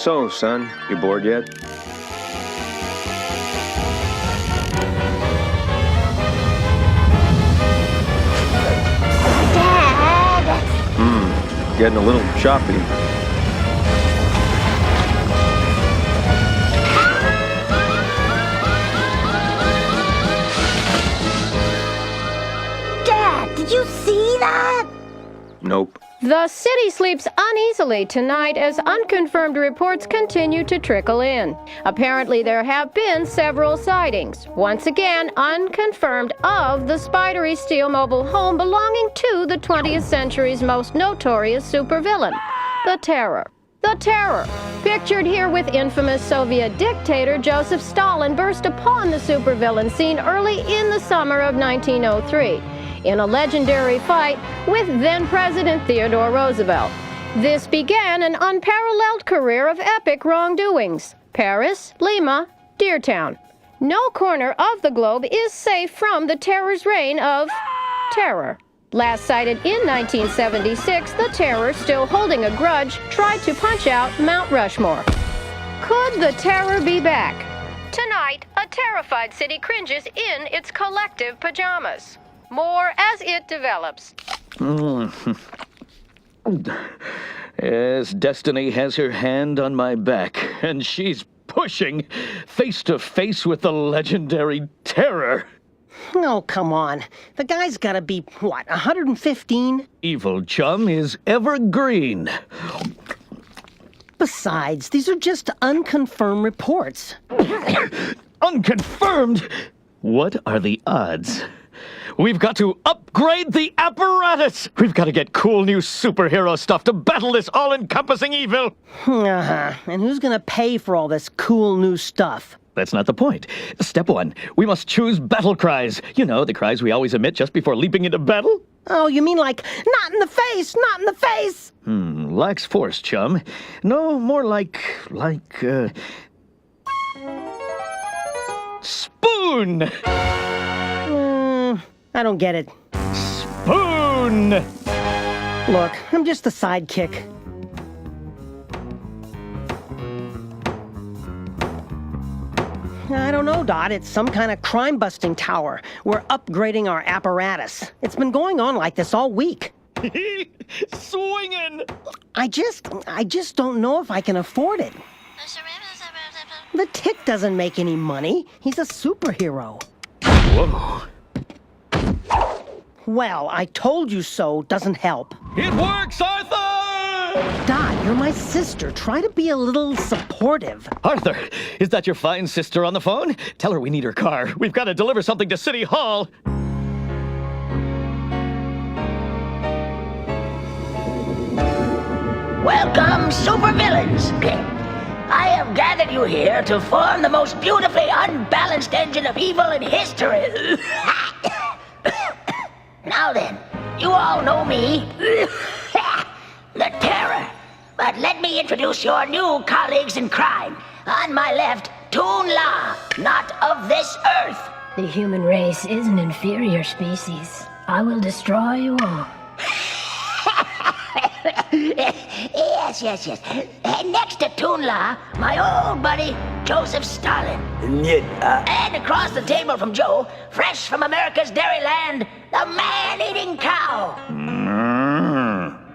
So, son, you bored yet? Dad! Getting a little choppy. Dad, did you see that? Nope. The city sleeps uneasily tonight as unconfirmed reports continue to trickle in. Apparently, there have been several sightings, once again unconfirmed, of the spidery steel mobile home belonging to the 20th century's most notorious supervillain, the Terror. The Terror, pictured here with infamous Soviet dictator Joseph Stalin, burst upon the supervillain scene early in the summer of 1903. In a legendary fight with then-President Theodore Roosevelt. This began an unparalleled career of epic wrongdoings. Paris, Lima, Deertown. No corner of the globe is safe from the Terror's reign of terror. Last sighted in 1976, the Terror, still holding a grudge, tried to punch out Mount Rushmore. Could the Terror be back? Tonight, a terrified city cringes in its collective pajamas. More as it develops. Yes, destiny has her hand on my back, and she's pushing face to face with the legendary Terror. Oh, come on. The guy's gotta be, what, 115? Evil chum is evergreen. Besides, these are just unconfirmed reports. Unconfirmed? What are the odds? We've got to upgrade the apparatus! We've got to get cool new superhero stuff to battle this all-encompassing evil! Uh-huh. And who's gonna pay for all this cool new stuff? That's not the point. Step one, we must choose battle cries. You know, the cries we always emit just before leaping into battle? Oh, you mean like, not in the face, not in the face? Lacks force, chum. No, more like, spoon! I don't get it. Spoon! Look, I'm just a sidekick. I don't know, Dot. It's some kind of crime-busting tower. We're upgrading our apparatus. It's been going on like this all week. Swinging! I just don't know if I can afford it. The Tick doesn't make any money. He's a superhero. Whoa. Well, I told you so doesn't help. It works, Arthur! Dot, you're my sister. Try to be a little supportive. Arthur, is that your fine sister on the phone? Tell her we need her car. We've got to deliver something to City Hall. Welcome, supervillains! I have gathered you here to form the most beautifully unbalanced engine of evil in history. Now then, you all know me, the Terror. But let me introduce your new colleagues in crime. On my left, Toon La, not of this earth. The human race is an inferior species. I will destroy you all. Yes. And next to Toon La, my old buddy, Joseph Stalin. And across the table from Joe, fresh from America's dairyland, the man-eating cow.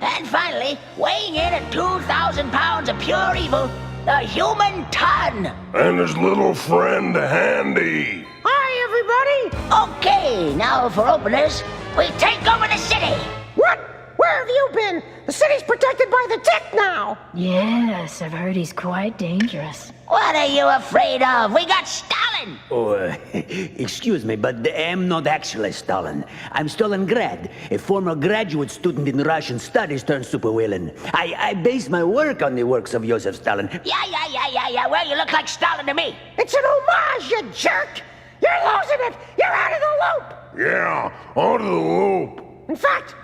And finally, weighing in at 2,000 pounds of pure evil, the human ton. And his little friend, Handy. Hi, everybody! Okay, now for openers, we take over the city. What? Where have you been? The city's protected by the Tick now! Yes, I've heard he's quite dangerous. What are you afraid of? We got Stalin. Oh, excuse me, but I'm not actually Stalin. I'm Stalingrad, a former graduate student in Russian studies turned supervillain. I base my work on the works of Joseph Stalin. Yeah. Well, you look like Stalin to me. It's an homage, you jerk! You're losing it! You're out of the loop! Yeah, out of the loop. In fact,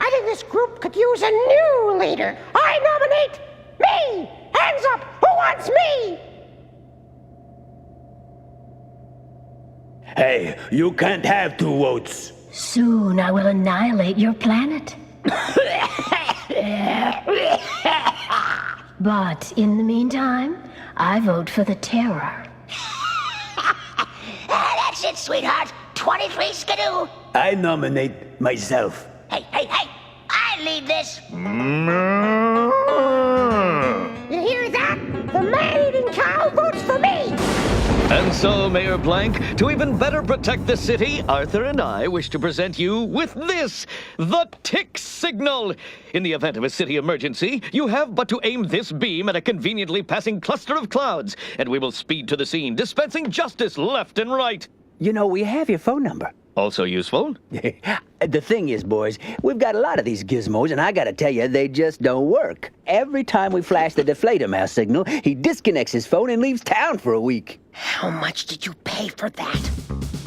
I think this group could use a new leader. I nominate me! Hands up! Who wants me? Hey, you can't have 2 votes. Soon I will annihilate your planet. But in the meantime, I vote for the terror. That's it, sweetheart. 23 skidoo. I nominate myself. Hey, hey, hey! I lead this. You hear that? The man-eating cow votes for me! And so, Mayor Blank, to even better protect the city, Arthur and I wish to present you with this, the tick signal. In the event of a city emergency, you have but to aim this beam at a conveniently passing cluster of clouds, and we will speed to the scene, dispensing justice left and right. You know, we have your phone number. Also useful. The thing is, boys, we've got a lot of these gizmos, and I gotta tell you, they just don't work. Every time we flash the deflator mouse signal, he disconnects his phone and leaves town for a week. How much did you pay for that?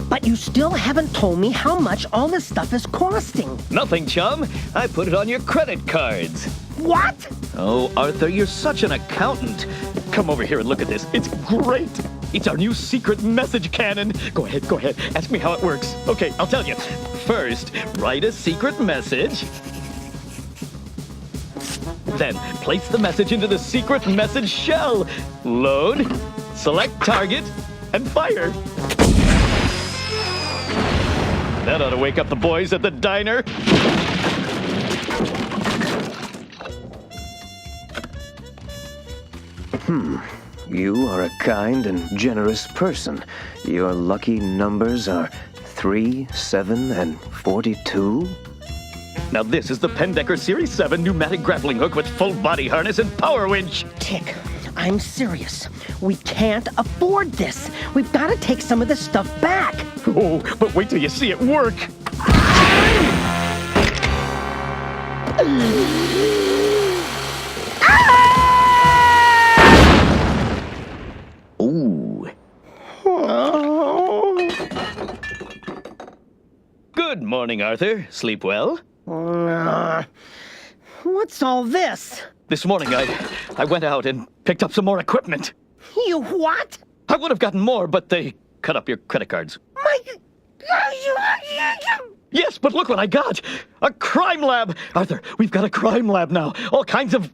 But you still haven't told me how much all this stuff is costing. Nothing, chum. I put it on your credit cards. What? Oh, Arthur, you're such an accountant. Come over here and look at this. It's great. It's our new secret message cannon. Go ahead. Ask me how it works. Okay, I'll tell you. First, write a secret message. Then, place the message into the secret message shell. Load, select target, and fire. That ought to wake up the boys at the diner. You are a kind and generous person. Your lucky numbers are 3, 7, and 42? Now this is the Pendecker Series 7 pneumatic grappling hook with full body harness and power winch. Tick, I'm serious. We can't afford this. We've got to take some of this stuff back. Oh, but wait till you see it work. Ooh. Good morning, Arthur. Sleep well? What's all this? This morning, I went out and picked up some more equipment. You what? I would have gotten more, but they cut up your credit cards. Yes, but look what I got! A crime lab! Arthur, we've got a crime lab now. All kinds of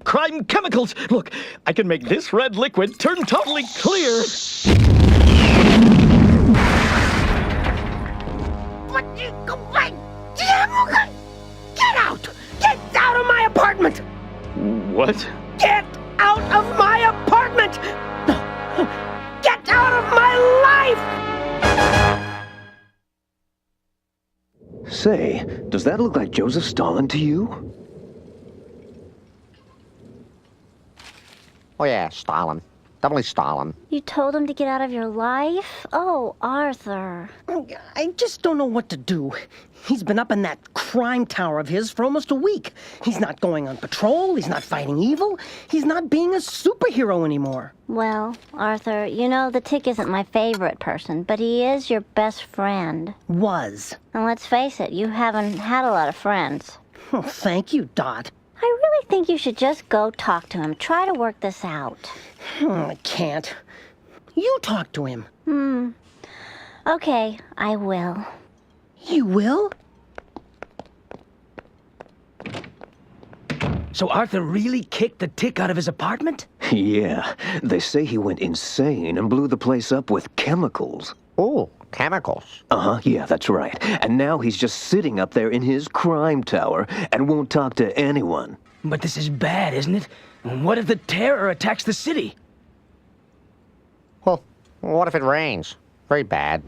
crime chemicals. Look, I can make this red liquid turn totally clear. Get out! Get out of my apartment! What? Get out of my apartment! Get out of my life! Say, does that look like Joseph Stalin to you? Oh yeah, Stalin. Definitely Stalin. You told him to get out of your life? Oh, Arthur. I just don't know what to do. He's been up in that crime tower of his for almost a week. He's not going on patrol. He's not fighting evil. He's not being a superhero anymore. Well, Arthur, you know the Tick isn't my favorite person, but he is your best friend. Was. And let's face it, you haven't had a lot of friends. Oh, thank you, Dot. I really think you should just go talk to him. Try to work this out. I can't. You talk to him. Okay, I will. You will? So Arthur really kicked the Tick out of his apartment? Yeah, they say he went insane and blew the place up with chemicals. Ooh, chemicals. Uh-huh, yeah, that's right. And now he's just sitting up there in his crime tower and won't talk to anyone. But this is bad, isn't it? What if the terror attacks the city? Well, what if it rains? Very bad.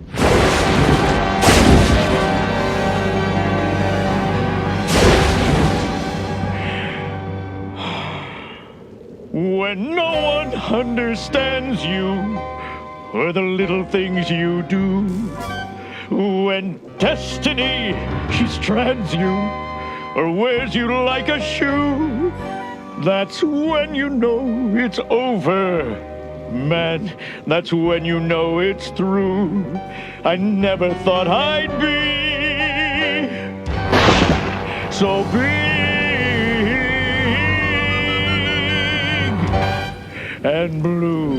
When no one understands you, or the little things you do, when destiny, she strands you, or wears you like a shoe, that's when you know it's over. Man, that's when you know it's through. I never thought I'd be so big and blue.